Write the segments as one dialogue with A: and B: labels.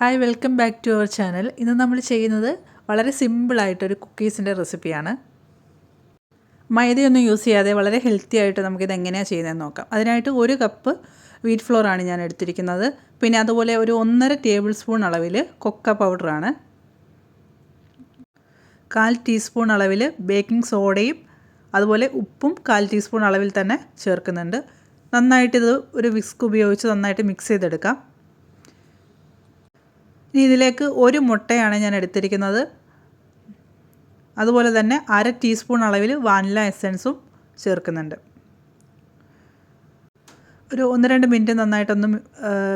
A: Hi, welcome back to our channel. ഇന്ന് നമ്മൾ ചെയ്യുന്നത് വളരെ സിമ്പിളായിട്ടൊരു കുക്കീസിൻ്റെ റെസിപ്പിയാണ്. മൈദയൊന്നും യൂസ് ചെയ്യാതെ വളരെ ഹെൽത്തി ആയിട്ട് നമുക്കിത് എങ്ങനെയാണ് ചെയ്യുന്നതെന്ന് നോക്കാം. അതിനായിട്ട് 1 കപ്പ് വീറ്റ് ഫ്ലോറാണ് ഞാൻ എടുത്തിരിക്കുന്നത്. പിന്നെ അതുപോലെ ഒരു 1.5 ടേബിൾ സ്പൂൺ അളവിൽ കൊക്ക പൗഡറാണ്. 1/4 ടീസ്പൂൺ അളവിൽ ബേക്കിംഗ് സോഡയും അതുപോലെ ഉപ്പും 1/4 ടീസ്പൂൺ അളവിൽ തന്നെ ചേർക്കുന്നുണ്ട്. നന്നായിട്ടിത് ഒരു വിസ്ക് ഉപയോഗിച്ച് നന്നായിട്ട് മിക്സ് ചെയ്തെടുക്കാം. ഇനി ഇതിലേക്ക് 1 മുട്ടയാണ് ഞാൻ എടുത്തിരിക്കുന്നത്. അതുപോലെ തന്നെ 1/2 ടീസ്പൂൺ അളവിൽ വാനില എസൻസും ചേർക്കുന്നുണ്ട്. ഒരു 1-2 മിനിറ്റ് നന്നായിട്ടൊന്ന്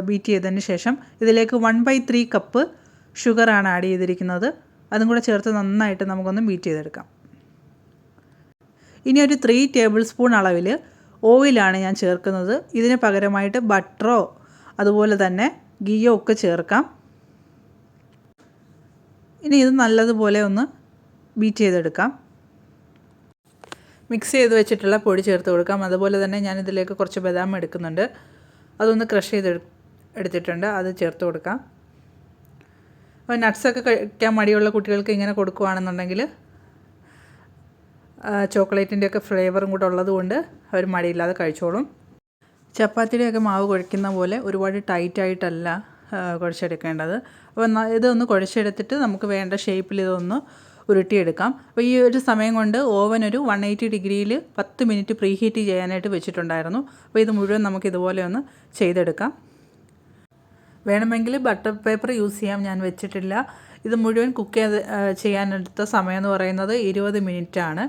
A: ബീറ്റ് ചെയ്തതിന് ശേഷം ഇതിലേക്ക് 1/3 കപ്പ് ഷുഗറാണ് ആഡ് ചെയ്തിരിക്കുന്നത്. അതും കൂടെ ചേർത്ത് നന്നായിട്ട് നമുക്കൊന്ന് ബീറ്റ് ചെയ്തെടുക്കാം. ഇനി ഒരു 3 ടേബിൾ സ്പൂൺ അളവിൽ ഓയിലാണ് ഞാൻ ചേർക്കുന്നത്. ഇതിന് പകരമായിട്ട് ബട്ടറോ അതുപോലെ തന്നെ ഗീയോ ഒക്കെ ചേർക്കാം. ഇനി ഇത് നല്ലതുപോലെ ഒന്ന് ബീറ്റ് ചെയ്തെടുക്കാം. മിക്സ് ചെയ്ത് വെച്ചിട്ടുള്ള പൊടി ചേർത്ത് കൊടുക്കാം. അതുപോലെ തന്നെ ഞാൻ ഇതിലേക്ക് കുറച്ച് ബദാം എടുക്കുന്നുണ്ട്. അതൊന്ന് ക്രഷ് ചെയ്ത് എടുത്തിട്ടുണ്ട്, അത് ചേർത്ത് കൊടുക്കാം. അപ്പോൾ നട്ട്സൊക്കെ കഴിക്കാൻ മടിയുള്ള കുട്ടികൾക്ക് ഇങ്ങനെ കൊടുക്കുകയാണെന്നുണ്ടെങ്കിൽ ചോക്ലേറ്റിൻ്റെയൊക്കെ ഫ്ലേവറും കൂടെ ഉള്ളതുകൊണ്ട് അവർ മടിയില്ലാതെ കഴിച്ചോളും. ചപ്പാത്തിയുടെയൊക്കെ മാവ് കുഴയ്ക്കുന്ന പോലെ ഒരുപാട് ടൈറ്റായിട്ടല്ല കുഴച്ചെടുക്കേണ്ടത്. അപ്പോൾ ഇതൊന്ന് കുഴച്ചെടുത്തിട്ട് നമുക്ക് വേണ്ട ഷേപ്പിൽ ഇതൊന്ന് ഉരുട്ടിയെടുക്കാം. അപ്പോൾ ഈ ഒരു സമയം കൊണ്ട് ഓവൻ ഒരു 180 ഡിഗ്രിയിൽ 10 മിനിറ്റ് പ്രീ ഹീറ്റ് ചെയ്യാനായിട്ട് വെച്ചിട്ടുണ്ടായിരുന്നു. അപ്പോൾ ഇത് മുഴുവൻ നമുക്ക് ഇതുപോലെ ഒന്ന് ചെയ്തെടുക്കാം. വേണമെങ്കിൽ ബട്ടർ പേപ്പർ യൂസ് ചെയ്യാം, ഞാൻ വെച്ചിട്ടില്ല. ഇത് മുഴുവൻ കുക്ക് ചെയ്യാനെടുത്ത സമയം എന്ന് പറയുന്നത് 20 മിനിറ്റാണ്.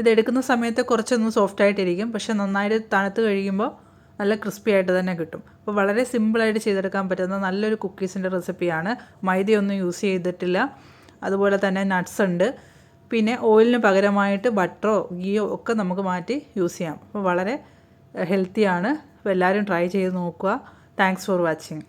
A: ഇതെടുക്കുന്ന സമയത്ത് കുറച്ചൊന്ന് സോഫ്റ്റായിട്ടിരിക്കും, പക്ഷേ നന്നായിട്ട് തണുത്ത് കഴിയുമ്പോൾ നല്ല ക്രിസ്പി ആയിട്ട് തന്നെ കിട്ടും. അപ്പോൾ വളരെ സിമ്പിളായിട്ട് ചെയ്തെടുക്കാൻ പറ്റുന്ന നല്ലൊരു കുക്കീസിൻ്റെ റെസിപ്പിയാണ്. മൈദയൊന്നും യൂസ് ചെയ്തിട്ടില്ല. അതുപോലെ തന്നെ നട്ട്സ് ഉണ്ട്. പിന്നെ ഓയിലിന് പകരമായിട്ട് ബട്ടറോ ഗീയോ ഒക്കെ നമുക്ക് മാറ്റി യൂസ് ചെയ്യാം. അപ്പോൾ വളരെ ഹെൽത്തിയാണ്. അപ്പോൾ എല്ലാവരും ട്രൈ ചെയ്ത് നോക്കുക. Thanks for watching.